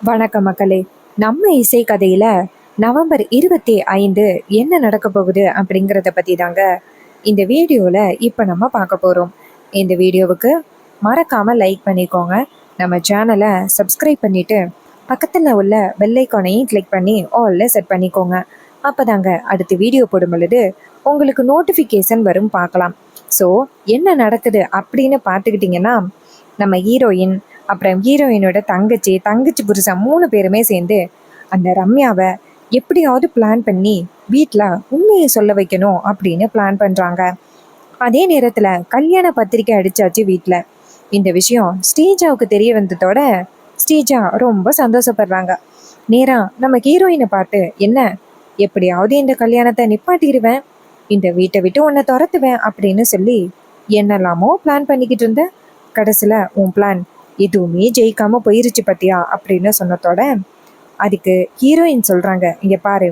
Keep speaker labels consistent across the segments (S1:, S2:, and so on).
S1: வணக்கம் மக்களே. நம்ம இசை கதையில நவம்பர் 25 என்ன நடக்க போகுது அப்படிங்கிறத பத்தி தாங்க இந்த வீடியோல இப்ப நம்ம பார்க்க போறோம். இந்த வீடியோவுக்கு மறக்காம லைக் பண்ணிக்கோங்க. நம்ம சேனலை சப்ஸ்கிரைப் பண்ணிட்டு பக்கத்துல உள்ள பெல் ஐகானையும் கிளிக் பண்ணி ஆல்ல செட் பண்ணிக்கோங்க. அப்பதாங்க அடுத்த வீடியோ போடும் பொழுது உங்களுக்கு நோட்டிஃபிகேஷன் வரும், பார்க்கலாம். ஸோ என்ன நடக்குது அப்படின்னு பார்த்துக்கிட்டிங்கன்னா, நம்ம ஹீரோயின், அப்புறம் ஹீரோயினோட தங்கச்சி, தங்கச்சி புருஷன் 3 பேருமே சேர்ந்து அந்த ரம்யாவை எப்படியாவது பிளான் பண்ணி வீட்டில் உண்மையை சொல்ல வைக்கணும் அப்படின்னு பிளான் பண்ணுறாங்க. அதே நேரத்தில் கல்யாண பத்திரிக்கை அடிச்சாச்சு வீட்டில். இந்த விஷயம் ஸ்ரீஜாவுக்கு தெரிய வந்ததோட ஸ்ரீஜா ரொம்ப சந்தோஷப்படுறாங்க. நேராக நம்ம ஹீரோயினை பார்த்து, என்ன எப்படியாவது இந்த கல்யாணத்தை நிப்பாட்டிடுவேன், இந்த வீட்டை விட்டு உன்னை துரத்துவேன் அப்படின்னு சொல்லி என்னெல்லாமோ பிளான் பண்ணிக்கிட்டு இருந்த, கடைசியில் உன் பிளான் எதுவுமே ஜெயிக்காம போயிருச்சு பத்தியா அப்படின்னு சொன்னதோட அதுக்கு ஹீரோயின் சொல்றாங்க, இங்க பாரு,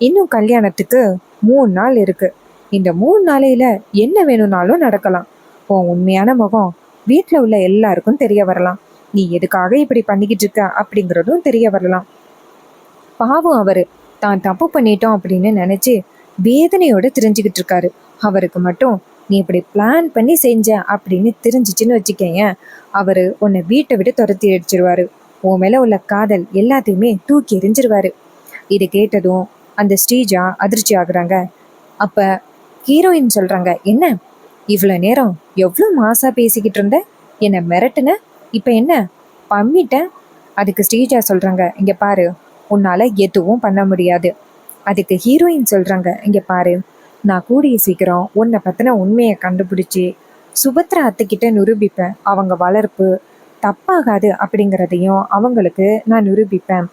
S1: இன்னும் கல்யாணத்துக்கு 3 நாள் இருக்கு. இந்த 3 நாளையில என்ன வேணும்னாலும் நடக்கலாம். உன் உண்மையான முகம் வீட்டில் உள்ள எல்லாருக்கும் தெரிய வரலாம். நீ எதுக்காக இப்படி பண்ணிக்கிட்டு இருக்க அப்படிங்கிறதும் தெரிய வரலாம். பாவம், அவரு தான் தப்பு பண்ணிட்டோம் அப்படின்னு நினைச்சு வேதனையோட தெரிஞ்சுக்கிட்டு இருக்காரு. அவருக்கு மட்டும் நீ இப்படி பிளான் பண்ணி செஞ்ச அப்படின்னு தெரிஞ்சிச்சுன்னு வச்சுக்கேங்க, அவரு உன்னை வீட்டை விட்டு துரத்தி அடிச்சிருவாரு. உன் மேல உள்ள காதல் எல்லாத்தையுமே தூக்கி எறிஞ்சிருவாரு. இது கேட்டதும் அந்த ஸ்ரீஜா அதிர்ச்சி ஆகுறாங்க. அப்ப ஹீரோயின் சொல்றாங்க, என்ன இவ்வளவு நேரம் எவ்வளவு மாசா பேசிக்கிட்டு இருந்த, என்ன மிரட்டுன, இப்ப என்ன பம்மிட்ட? அதுக்கு ஸ்ரீஜா சொல்றாங்க, இங்க பாரு, உன்னால எதுவும் பண்ண முடியாது. அதுக்கு ஹீரோயின் சொல்றாங்க, இங்க பாரு, நான் கூடிய சீக்கிரம் உன்னை பத்தின உண்மையை கண்டுபிடிச்சி சுபத்ரா அத்தைக்கிட்ட நிரூபிப்பேன். அவங்க வளர்ப்பு தப்பாகாது அப்படிங்கிறதையும் அவங்களுக்கு நான் நிரூபிப்பேன்.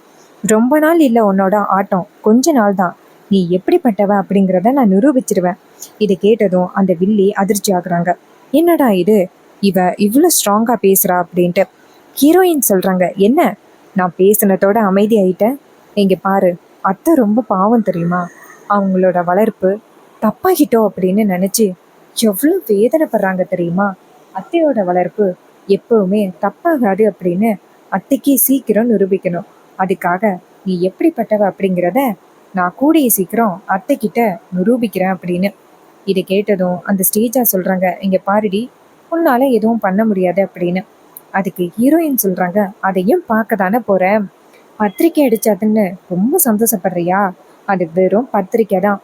S1: ரொம்ப நாள் இல்லை உன்னோட ஆட்டம், கொஞ்ச நாள் தான். நீ எப்படிப்பட்டவ அப்படிங்கிறத நான் நிரூபிச்சிருவேன். இதை கேட்டதும் அந்த வில்லி அதிர்ச்சி ஆகுறாங்க. என்னடா இது, இவ இவ்வளோ ஸ்ட்ராங்கா பேசுறா அப்படின்ட்டு. ஹீரோயின் சொல்றாங்க, என்ன நான் பேசினதோட அமைதி ஆயிட்டேன். இங்க பாரு, அத்தை ரொம்ப பாவம் தெரியுமா, அவங்களோட வளர்ப்பு தப்பாகிட்டோ அப்படின்னு நினைச்சு எவ்வளவு வேதனைப்படுறாங்க தெரியுமா. அத்தையோட வளர்ப்பு எப்பவுமே தப்பாகாது அப்படின்னு அத்தைக்கு சீக்கிரம் நிரூபிக்கணும். அதுக்காக நீ எப்படிப்பட்டவ அப்படிங்கிறத நான் கூடிய சீக்கிரம் அத்தை கிட்ட நிரூபிக்கிறேன் அப்படின்னு. இதை கேட்டதும் அந்த ஸ்டேஜா சொல்றாங்க, இங்க பாருடி, உன்னால எதுவும் பண்ண முடியாது அப்படின்னு. அதுக்கு ஹீரோயின் சொல்றாங்க, அதையும் பார்க்க தானே போறேன். பத்திரிக்கை அடிச்சாதுன்னு ரொம்ப சந்தோஷப்படுறியா? அது வெறும் பத்திரிக்கை தான்.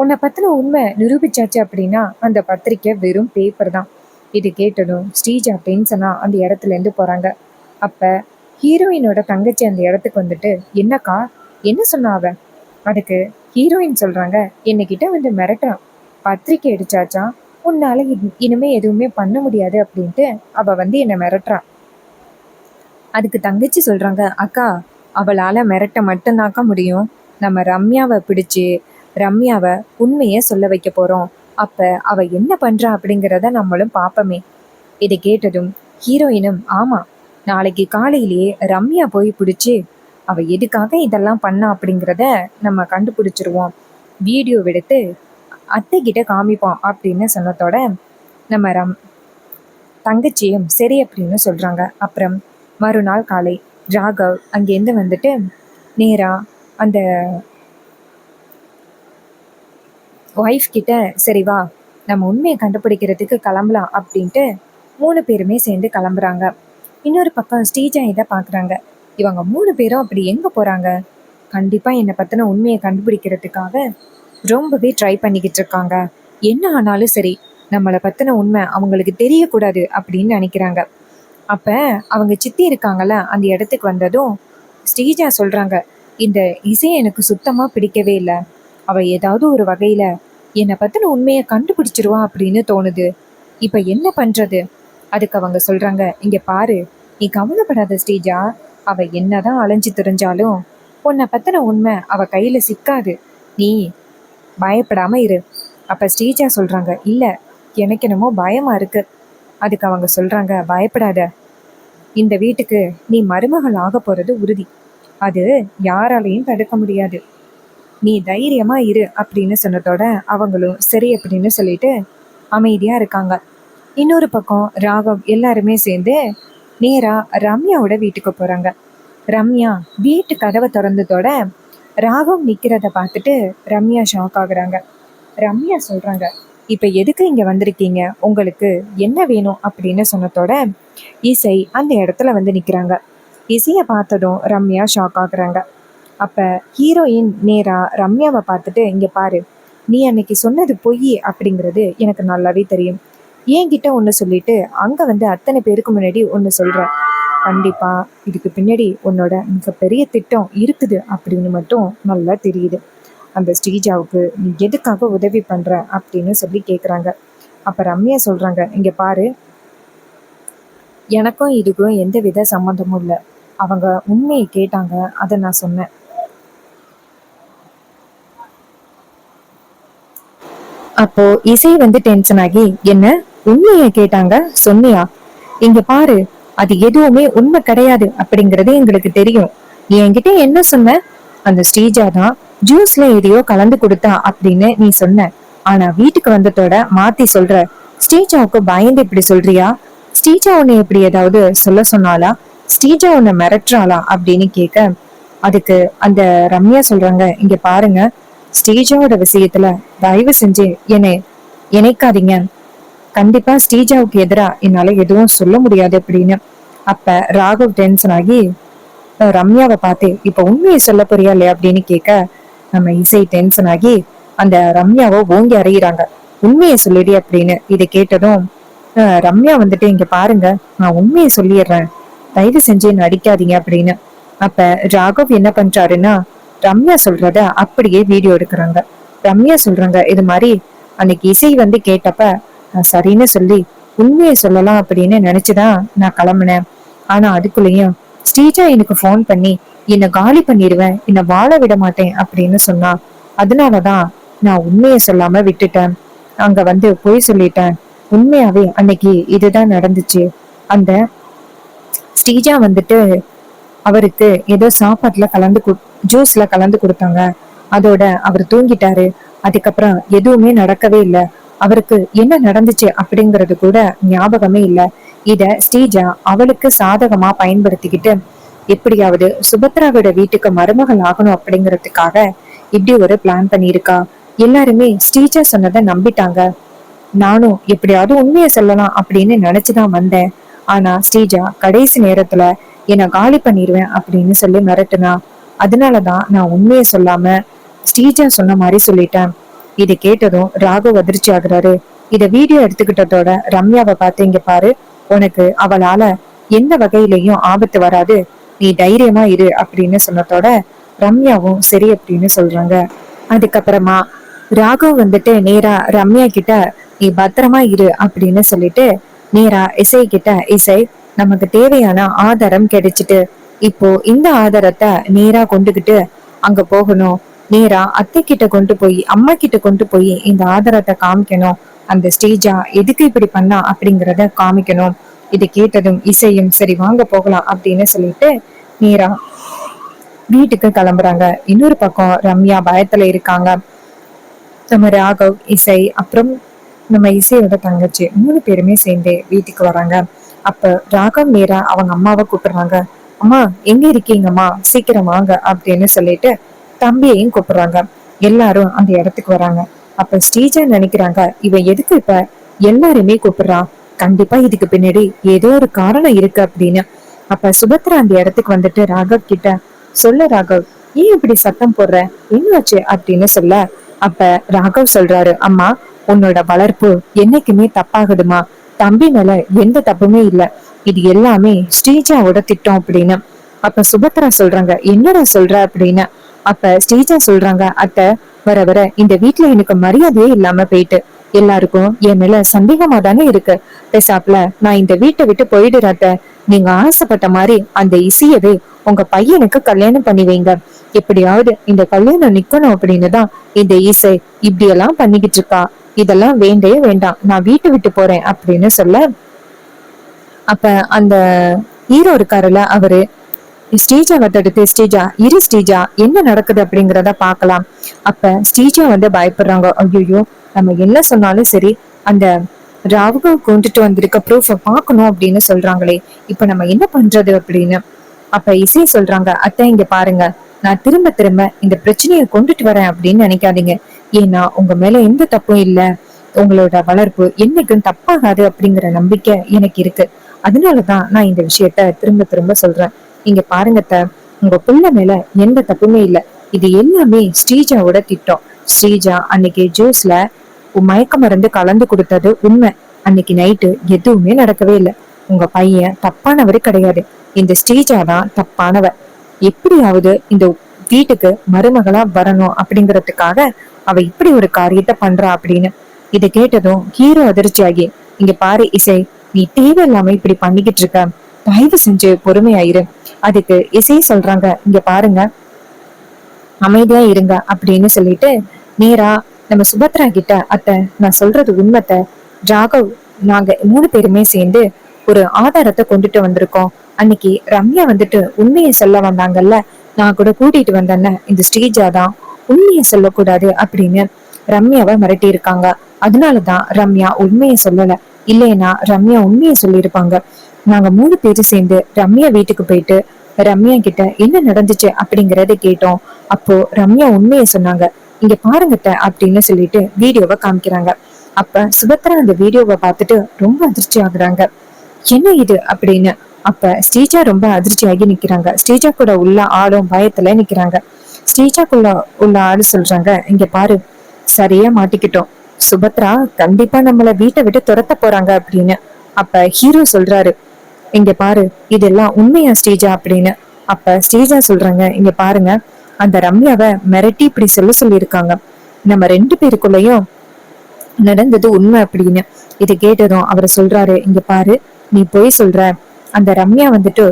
S1: உன்னை பத்தின உண்மை நிரூபிச்சாச்சு அப்படின்னா அந்த பத்திரிக்கை வெறும் பேப்பர் தான். இது கேட்டதும் ஸ்ரீஜா டென்ஷனா அந்த இடத்துல இருந்து போறாங்க. அப்ப ஹீரோயினோட தங்கச்சி அந்த இடத்துக்கு வந்துட்டு, என்னக்கா என்ன சொன்னா அவ? அதுக்கு ஹீரோயின் சொல்றாங்க, என்னகிட்ட வந்து மிரட்டுறான், பத்திரிக்கை அடிச்சாச்சா, உன்னால இனிமே எதுவுமே பண்ண முடியாது அப்படின்ட்டு அவ வந்து என்னை மிரட்டுறான். அதுக்கு தங்கச்சி சொல்றாங்க, அக்கா, அவளால மிரட்ட மட்டும்தாக்கா முடியும். நம்ம ரம்யாவை பிடிச்சு ரம்யாவை உண்மையை சொல்ல வைக்க போறோம். அப்ப அவ என்ன பண்றா அப்படிங்கிறத நம்மளும் பார்ப்போமே. இதை கேட்டதும் ஹீரோயினும், ஆமா, நாளைக்கு காலையிலேயே ரம்யா போய் பிடிச்சி அவ எதுக்காக இதெல்லாம் பண்ணா அப்படிங்கிறத நம்ம கண்டுபிடிச்சிருவோம், வீடியோ எடுத்து அத்தை கிட்ட காமிப்போம் அப்படின்னு சொன்னதோட நம்ம தங்கச்சியும் சரி அப்படின்னு சொல்றாங்க. அப்புறம் மறுநாள் காலை ராகவ் அங்கேருந்து வந்துட்டு நேரா அந்த ஒய்ஃப் கிட்ட, சரி வா, நம்ம உண்மையை கண்டுபிடிக்கிறதுக்கு கிளம்பலாம் அப்படின்ட்டு 3 பேருமே சேர்ந்து கிளம்புறாங்க. இன்னொரு பக்கம் ஸ்ரீஜா இதை பார்க்குறாங்க. இவங்க 3 பேரும் அப்படி எங்கே போகிறாங்க? கண்டிப்பாக என்னை பற்றின உண்மையை கண்டுபிடிக்கிறதுக்காக ரொம்பவே ட்ரை பண்ணிக்கிட்டு இருக்காங்க. என்ன ஆனாலும் சரி, நம்மளை பற்றின உண்மை அவங்களுக்கு தெரியக்கூடாது அப்படின்னு நினைக்கிறாங்க. அப்போ அவங்க சித்தி இருக்காங்கல்ல, அந்த இடத்துக்கு வந்ததும் ஸ்ரீஜா சொல்கிறாங்க, இந்த இசையை எனக்கு சுத்தமாக பிடிக்கவே இல்லை. அவள் ஏதாவது ஒரு வகையில் என்னை பற்றின உண்மையை கண்டுபிடிச்சிருவா அப்படின்னு தோணுது. இப்போ என்ன பண்ணுறது? அதுக்கு அவங்க சொல்கிறாங்க, இங்கே பாரு, நீ கவலைப்படாத ஸ்ரீஜா, அவள் என்னதான் அலைஞ்சு தெரிஞ்சாலும் உன்னை பற்றின உண்மை அவள் கையில் சிக்காது. நீ பயப்படாமல் இரு. அப்போ ஸ்ரீஜா சொல்கிறாங்க, இல்லை, எனக்கு என்னமோ பயமாக இருக்குது. அதுக்கு அவங்க சொல்கிறாங்க, பயப்படாத, இந்த வீட்டுக்கு நீ மருமகள் ஆக போகிறது உறுதி. அது யாராலையும் தடுக்க முடியாது. நீ தைரியமா இரு அப்படின்னு சொன்னதோட அவங்களும் சரி அப்படின்னு சொல்லிட்டு அமைதியா இருக்காங்க. இன்னொரு பக்கம் ராகவ் எல்லாருமே சேர்ந்து நேரா ரம்யாவோட வீட்டுக்கு போறாங்க. ரம்யா வீட்டு கதவை திறந்ததோட ராகவ் நிக்கிறத பார்த்துட்டு ரம்யா ஷாக் ஆகுறாங்க. ரம்யா சொல்றாங்க, இப்ப எதுக்கு இங்க வந்திருக்கீங்க, உங்களுக்கு என்ன வேணும் அப்படின்னு சொன்னதோட இசை அந்த இடத்துல வந்து நிக்கிறாங்க. இசைய பார்த்ததும் ரம்யா ஷாக் ஆகுறாங்க. அப்ப ஹீரோயின் நேரா ரம்யாவை பார்த்துட்டு, இங்க பாரு, நீ அன்னைக்கு சொன்னது பொய் அப்படிங்கிறது எனக்கு நல்லாவே தெரியும். என்கிட்ட ஒன்று சொல்லிட்டு அங்க வந்து அத்தனை பேருக்கு முன்னாடி ஒன்று சொல்ற. கண்டிப்பா இதுக்கு பின்னாடி உன்னோட மிகப்பெரிய திட்டம் இருக்குது அப்படின்னு மட்டும் நல்லா தெரியுது. அந்த ஸ்ரீஜாவுக்கு நீ எதுக்காக உதவி பண்ற அப்படின்னு சொல்லி கேக்குறாங்க. அப்ப ரம்யா சொல்றாங்க, இங்க பாரு, எனக்கும் இதுக்கும் எந்த வித சம்மந்தமும் இல்லை. அவங்க உண்மையை கேட்டாங்க, அதை நான் சொன்னேன். அப்போ இசை வந்து டென்ஷன் ஆகி, என்ன உண்மையை கேட்டாங்க சொன்னியா? இங்க பாரு, அது எதுவுமே உண்மை கிடையாது அப்படிங்கறது எங்களுக்கு தெரியும். நீ என்கிட்ட என்ன சொன்ன? அந்த ஸ்ரீஜா தான் ஜூஸ்ல எதையோ கலந்து கொடுத்தா அப்படின்னு நீ சொன்ன. ஆனா வீட்டுக்கு வந்ததோட மாத்தி சொல்ற. ஸ்ரீஜாவுக்கு பயந்து இப்படி சொல்றியா? ஸ்ரீஜா உன்னை எப்படி ஏதாவது சொல்ல சொன்னாலா? ஸ்ரீஜா உன்னை மிரட்டுறாளா அப்படின்னு கேட்க, அதுக்கு அந்த ரம்யா சொல்றாங்க, இங்க பாருங்க, ஸ்ரீஜாவோட விஷயத்துல தயவு செஞ்சு என்னை இணைக்காதீங்க. கண்டிப்பா ஸ்ரீஜாவுக்கு எதிரா என்னால எதுவும் சொல்ல முடியாது அப்படின்னு. அப்ப ராகவ் டென்ஷன் ஆகி ரம்யாவை பார்த்து, இப்ப உண்மையை சொல்ல போறியா இல்லையா அப்படின்னு கேட்க, நம்ம இசை டென்ஷன் ஆகி அந்த ரம்யாவை ஓங்கி அறையிறாங்க. உண்மையை சொல்லிடு அப்படின்னு. இதை கேட்டதும் ரம்யா வந்துட்டு, இங்க பாருங்க, நான் உண்மையை சொல்லிடுறேன், தயவு செஞ்சு நடிக்காதீங்க அப்படின்னு. அப்ப ராகவ் என்ன பண்றாருன்னா, ரம்யா சொல்றத அப்படியே வீடியோ எடுக்கிறாங்க. ரம்யா சொல்றாங்க, இது மாதிரி அன்னைக்கு இசை வந்து கேட்டப்ப நான் சரின்னு சொல்லி உண்மையை சொல்லலாம் அப்படின்னு நினைச்சுதான் நான் கிளம்புனேன். ஆனா அதுக்குள்ளேயும் ஸ்ரீஜா எனக்கு போன் பண்ணி என்னை காலி பண்ணிடுவேன், என்னை வாழ விட மாட்டேன் அப்படின்னு சொன்னா. அதனாலதான் நான் உண்மையை சொல்லாம விட்டுட்டேன். அங்க வந்து போய் சொல்லிட்டேன். உண்மையாவே அன்னைக்கு இதுதான் நடந்துச்சு. அந்த ஸ்ரீஜா வந்துட்டு அவருக்கு ஏதோ சாப்பாட்டுல ஜூஸ்ல கலந்து கொடுத்தாங்க. அதோட அவர் தூங்கிட்டாரு. அதுக்கப்புறம் எதுவுமே நடக்கவே இல்லை. அவருக்கு என்ன நடந்துச்சு அப்படிங்கறது கூட ஞாபகமே இல்லை. இத ஸ்ரீஜா அவளுக்கு சாதகமா பயன்படுத்திக்கிட்டு எப்படியாவது சுபத்ராவோட வீட்டுக்கு மருமகள் ஆகணும் அப்படிங்கறதுக்காக இப்படி ஒரு பிளான் பண்ணியிருக்கா. எல்லாருமே ஸ்ரீஜா சொன்னதை நம்பிட்டாங்க. நானும் எப்படியாவது உண்மையை சொல்லலாம் அப்படின்னு நினைச்சுதான் வந்தேன். ஆனா ஸ்ரீஜா கடைசி நேரத்துல என்னை காலி பண்ணிடுவேன் அப்படின்னு சொல்லி மிரட்டுனா. அதனாலதான் நான் உண்மையை சொல்லாம ஸ்ரீஜா சொன்ன மாதிரி சொல்லிட்டேன். இதை கேட்டதும் ராகவ் அதிர்ச்சி ஆகுறாரு. இத வீடியோ எடுத்துக்கிட்டதோட ரம்யாவை பார்த்து, இங்க பாரு, உனக்கு அவளால எந்த வகையிலையும் ஆபத்து வராது, நீ தைரியமா இரு அப்படின்னு சொன்னதோட ரம்யாவும் சரி அப்படின்னு சொல்றாங்க. அதுக்கப்புறமா ராகவ் வந்துட்டு நேரா ரம்யா கிட்ட, நீ பத்திரமா இரு அப்படின்னு சொல்லிட்டு நேரா இசை கிட்ட, இசை, நமக்கு தேவையான ஆதாரம் கிடைச்சிட்டு, இப்போ இந்த ஆதாரத்தை நேரா கொண்டுகிட்டு அங்க போகணும். நேரா அத்தை கிட்ட கொண்டு போய் அம்மா கிட்ட கொண்டு போய் இந்த ஆதாரத்தை காமிக்கணும். அந்த ஸ்ரீஜா எதுக்கு இப்படி பண்ணா அப்படிங்கறத காமிக்கணும். இதை கேட்டதும் இசையும் சரி வாங்க போகலாம் அப்படின்னு சொல்லிட்டு நேரா வீட்டுக்கு கிளம்புறாங்க. இன்னொரு பக்கம் ரம்யா பயத்துல இருக்காங்க. நம்ம ராகவ், இசை, அப்புறம் நம்ம இசையோட தங்கச்சி 3 பேருமே சேர்ந்து வீட்டுக்கு வராங்க. அப்ப ராகவ் நேரா அவங்க அம்மாவை கூப்பிடுறாங்க. அம்மா எங்க இருக்கீங்கம்மா, சீக்கிரம் வாங்க அப்படின்னு சொல்லிட்டு தம்பியையும் கூப்பிடுறாங்க. எல்லாரும் அந்த இடத்துக்கு வராங்க. அப்ப ஸ்ரீஜா நினைக்கிறாங்க, இவன் எதுக்கு இப்ப எல்லாருமே கூப்பிடுறான், கண்டிப்பா இதுக்கு பின்னாடி ஏதோ ஒரு காரணம் இருக்கு அப்படின்னு. அப்ப சுபத்ரா அந்த இடத்துக்கு வந்துட்டு ராகவ் கிட்ட, சொல்ல ராகவ், ஏன் இப்படி சத்தம் போடுற, என்னாச்சு அப்படின்னு சொல்ல. அப்ப ராகவ் சொல்றாரு, அம்மா, உன்னோட வளர்ப்பு என்னைக்குமே தப்பாகுதுமா, தம்பி மேல எந்த தப்புமே இல்ல, இது எல்லாமே ஸ்ரீஜாவோட திட்டம் அப்படின்னு. அப்ப சுபத்ரா சொல்றாங்க, என்னடா சொல்ற அப்படின்னு. அப்ப ஸ்ரீஜா சொல்றாங்க, அத்தை, வர வர இந்த வீட்டுல எனக்கு மரியாதையே இல்லாம போயிட்டு எல்லாருக்கும் என் மேல சந்தேகமா தானே இருக்கு. பேசாப்ல நான் இந்த வீட்டை விட்டு போயிடுறாத்த. நீங்க ஆசைப்பட்ட மாதிரி அந்த இசையவே உங்க பையனுக்கு கல்யாணம் பண்ணி வைங்க. எப்படியாவது இந்த கல்யாணம் நிக்கணும் அப்படின்னு தான் இந்த இசை இப்படி எல்லாம் பண்ணிக்கிட்டு இருக்கா. இதெல்லாம் வேண்டவே வேண்டாம், நான் வீட்டை விட்டு போறேன் அப்படின்னு சொல்ல. அப்ப அந்த ஹீரோ இருக்காருல்ல, அவரு ஸ்ரீஜாவை தடுத்து, ஸ்ரீஜா இரு, ஸ்ரீஜா என்ன நடக்குது அப்படிங்கிறத பாக்கலாம். அப்ப ஸ்ரீஜா வந்து பயப்படுறாங்க. ஐயோ, நம்ம என்ன சொன்னாலும் சரி அந்த ராவுக கொண்டுட்டு வந்திருக்க ப்ரூஃப பாக்கணும் அப்படின்னு சொல்றாங்களே, இப்ப நம்ம என்ன பண்றது அப்படின்னு. அப்ப இசை சொல்றாங்க, அத்தை இங்க பாருங்க, நான் திரும்ப திரும்ப இந்த பிரச்சனையை கொண்டுட்டு வரேன் அப்படின்னு நினைக்காதீங்க. ஏன்னா உங்க மேல எந்த தப்பும் இல்ல. உங்களோட வளர்ப்பு என்னைக்கும் தப்பாகாது அப்படிங்கிற நம்பிக்கை எனக்கு இருக்கு. அதனாலதான் நான் இந்த விஷயத்த திரும்ப திரும்ப சொல்றேன். இங்க பாருங்க அத்தை, உங்க புள்ள மேல எந்த தப்புமே இல்ல. இது எல்லாமே ஸ்ரீஜாவோட திட்டம். ஸ்ரீஜா அன்னைக்கு ஜூஸ்ல மயக்க மருந்து கலந்து கொடுத்தது உண்மை. அன்னைக்கு நைட்டு எதுவுமே நடக்கவே இல்லை. உங்க பையன் தப்பானவரு கிடையாது. இந்த ஸ்ரீஜா தான் தப்பானவ. எப்படியாவது இந்த வீட்டுக்கு மருமகளா வரணும் அப்படிங்கறதுக்காக அவ இப்படி ஒரு காரியத்தை பண்றா அப்படின்னு இதை கேட்டதும் ஹீரோ அதிர்ச்சியாகி, இங்க பாரு இசை, நீ தேவையில்லாம இப்படி பண்ணிக்கிட்டு இருக்க, தயவு செஞ்சு பொறுமையாயிரு. அதுக்கு இசை சொல்றாங்க, இங்க பாருங்க, அமைதியா இருங்க அப்படின்னு சொல்லிட்டு நேரா நம்ம சுபத்ரா கிட்ட, அத்தை நான் சொல்றது உண்மைத்த, ராகவ் நாங்க 3 பேருமே சேர்ந்து ஒரு ஆதாரத்தை கொண்டுட்டு வந்திருக்கோம். அன்னைக்கு ரம்யா வந்துட்டு உண்மையை சொல்ல வந்தாங்கல்ல, நான் கூட கூட்டிட்டு வந்தேன்ன இந்த ஸ்ரீஜா தான் உண்மையை சொல்லக்கூடாது அப்படின்னு ரம்யாவை மிரட்டி இருக்காங்க. அதனாலதான் ரம்யா உண்மையை சொல்லல. இல்லைன்னா ரம்யா உண்மையை சொல்லியிருப்பாங்க. நாங்க 3 பேரும் சேர்ந்து ரம்யா வீட்டுக்கு போயிட்டு ரம்யா கிட்ட என்ன நடந்துச்சு அப்படிங்கறத கேட்டோம். அப்போ ரம்யா உண்மையை சொன்னாங்க. இங்க பாருங்கட்ட அப்படின்னு சொல்லிட்டு வீடியோவை காமிக்கிறாங்க. அப்ப சுபத்ரா அந்த வீடியோவை பார்த்துட்டு ரொம்ப அதிர்ச்சி ஆகுறாங்க. என்ன இது அப்படின்னு. அப்ப ஸ்ரீஜா ரொம்ப அதிர்ச்சியாகி நிக்கிறாங்க. ஸ்ரீஜா கூட உள்ள ஆளும் பயத்துல நிக்கிறாங்க. ஸ்ரீஜாக்குள்ள உள்ள ஆளு சொல்றாங்க, இங்க பாரு, சரியா மாட்டிக்கிட்டோம். சுபத்ரா கண்டிப்பா நம்மள வீட்டை விட்டு துரத்த போறாங்க அப்படின்னு. அப்ப ஹீரோ சொல்றாரு, இங்க பாரு, இதெல்லாம் உண்மையா ஸ்ரீஜா அப்படின்னு. அப்ப ஸ்ரீஜா சொல்றாங்க, இங்க பாருங்க, அந்த ரம்யாவை மிரட்டி இப்படி சொல்லியிருக்காங்க. நம்ம 2 பேருக்குள்ளயும் நடந்தது உண்மை அப்படின்னு. இது கேட்டதும் அவர் சொல்றாரு, இங்க பாரு, நீ போய் சொல்ற. அந்த ரம்யா வந்துட்டு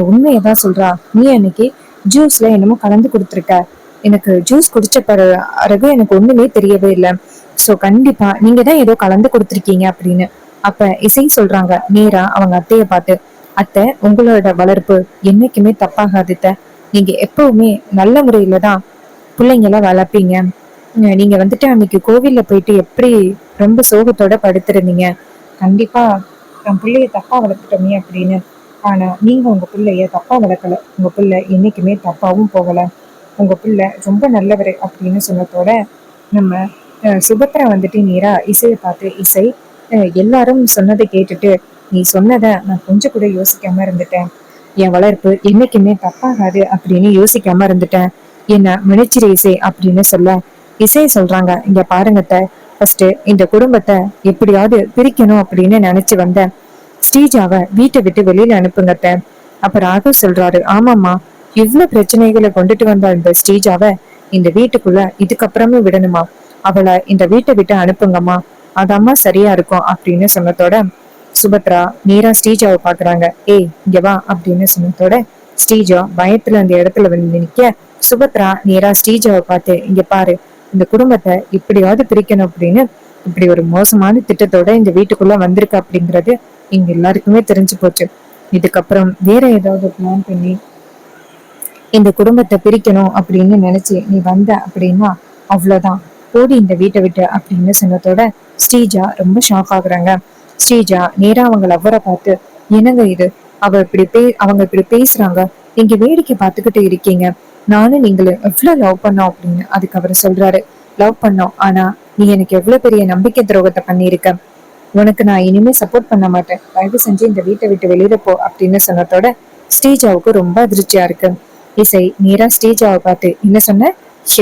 S1: உண்மையதான் சொல்றா. நீ அன்னைக்கு ஜூஸ்ல என்னமோ கலந்து கொடுத்துருக்க. எனக்கு ஜூஸ் குடிச்ச பிறகு எனக்கு ஒண்ணுமே தெரியவே இல்லை. சோ கண்டிப்பா நீங்க தான் ஏதோ கலந்து கொடுத்துருக்கீங்க அப்படின்னு. அப்ப இசை சொல்றாங்க நேரா அவங்க அத்தைய பார்த்து, அத்தை உங்களோட வளர்ப்பு என்னைக்குமே தப்பாகாது. நீங்க எப்பவுமே நல்ல முறையில தான் பிள்ளைங்கள வளர்ப்பீங்க. நீங்க வந்துட்டு அன்னைக்கு கோவில்ல போயிட்டு எப்படி ரொம்ப சோகத்தோட படுத்திருந்தீங்க. கண்டிப்பா என் பிள்ளைய தப்பா வளர்த்துட்டோமே அப்படின்னு. ஆனா நீங்க உங்க பிள்ளைய தப்பா வளர்க்கல. உங்க பிள்ளை என்னைக்குமே தப்பாவும் போகல. உங்க பிள்ளை ரொம்ப நல்லவர் அப்படின்னு சொன்னதோட நம்ம சுபத்ரா வந்துட்டு நேரா இசையை பார்த்து, இசை, எல்லாரும் சொன்னதை கேட்டுட்டு நீ சொன்னதை நான் கொஞ்சம் கூட யோசிக்காம இருந்துட்டேன். என் வளர்ப்பு என்னைக்குமே தப்பாகாது அப்படின்னு யோசிக்காம இருந்துட்டேன். என்ன மன்னிச்சிரு இசை அப்படின்னு சொல்ல, இசை சொல்றாங்க, இங்க பாருங்கத்த, ஃபர்ஸ்ட் இந்த குடும்பத்தை எப்படியாவது பிரிக்கணும் அப்படின்னு நினைச்சு வந்தேன். ஸ்ரீஜாவை வீட்டை விட்டு வெளியில அனுப்புங்கத்த. அப்ப ராகவ் சொல்றாரு, ஆமாம்மா, இவ்வளவு பிரச்சனைகளை கொண்டுட்டு வந்த இந்த ஸ்ரீஜாவை இந்த வீட்டுக்குள்ள இதுக்கப்புறமே விடணுமா? அவளை இந்த வீட்டை விட்டு அனுப்புங்கம்மா, அதம்மா சரியா இருக்கும் அப்படின்னு சொன்னதோட சுபத்ரா நேரா ஸ்ரீஜாவை பாக்குறாங்க. ஏய் இங்க வா அப்படின்னு சொன்னதோட ஸ்ரீஜா பயத்துல அந்த இடத்துல வந்து நிக்க, சுபத்ரா நேரா ஸ்ரீஜாவை பார்த்து, இங்க பாரு, இந்த குடும்பத்தை எப்படியாவது பிரிக்கணும் அப்படின்னு இப்படி ஒரு மோசமான திட்டத்தோட இந்த வீட்டுக்குள்ள வந்திருக்கு அப்படிங்கிறது இங்க எல்லாருக்குமே தெரிஞ்சு போச்சு. இதுக்கப்புறம் வேற ஏதாவது பிளான் பண்ணி இந்த குடும்பத்தை பிரிக்கணும் அப்படின்னு நினைச்சு நீ வந்த அப்படின்னா அவ்வளவுதான், போடி இந்த வீட்டை விட்டு அப்படின்னு சொன்னதோட ஸ்ரீஜா ரொம்ப ஷாக் ஆகுறாங்க. ஸ்ரீஜா நேரா அவங்க லவ்வரை பார்த்து, என்னங்க இது, அவங்க இப்படி பேசுறாங்க, நீங்க வேடிக்கை பார்த்துக்கிட்டு இருக்கீங்க, நானும் நீங்களும் எவ்வளவு லவ் பண்ணோம் அப்படின்னு. அதுக்கு அவர் சொல்றாரு, லவ் பண்ணோம், ஆனா நீ எனக்கு எவ்வளவு பெரிய நம்பிக்கை துரோகத்தை பண்ணியிருக்க. உனக்கு நான் இனிமே சப்போர்ட் பண்ண மாட்டேன், தயவு செஞ்சு இந்த வீட்டை விட்டு வெளியில போ அப்படின்னு சொன்னதோட ஸ்ரீஜாவுக்கு ரொம்ப அதிர்ச்சியா இருக்கு. இசை நேரா ஸ்ரீஜாவை பார்த்து, என்ன சொன்ன,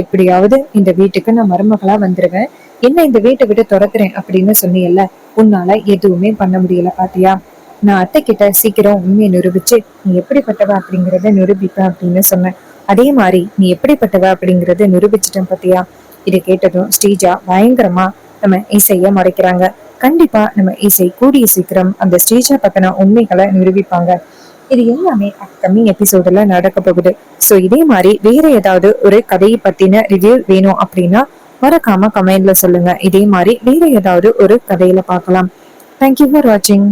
S1: எப்படியாவது இந்த வீட்டுக்கு நான் மருமகளா வந்துருவேன், என்ன இந்த வீட்டை விட்டு துரத்துறேன் அப்படின்னு சொன்னீங்கல்ல, உன்னால எதுவுமே பண்ண முடியல பாத்தியா, நான் அத்தை கிட்ட சீக்கிரம் உண்மையை நிரூபிச்சு நீ எப்படிப்பட்டவ அப்படிங்கறத நிரூபிப்பேன் அப்படின்னு சொன்னேன். அதே மாதிரி நீ எப்படிப்பட்டவ அப்படிங்கறத நிரூபிச்சிட்டேன் பாத்தியா. இதை கேட்டதும் ஸ்ரீஜா பயங்கரமா நம்ம இசைய மறைக்கிறாங்க. கண்டிப்பா நம்ம இசை கூடிய சீக்கிரம் அந்த ஸ்ரீஜா பத்தின உண்மைகளை நிரூபிப்பாங்க. இது எல்லாமே அப்கமிங் எபிசோடுல நடக்க போகுது. சோ இதே மாதிரி வேற ஏதாவது ஒரு கதையை பத்தின ரிவ்யூ வேணும் அப்படின்னா மறக்காம கமெண்ட்ல சொல்லுங்க. இதே மாதிரி வேற ஏதாவது ஒரு கதையில பார்க்கலாம். தேங்க்யூ ஃபார் வாட்சிங்.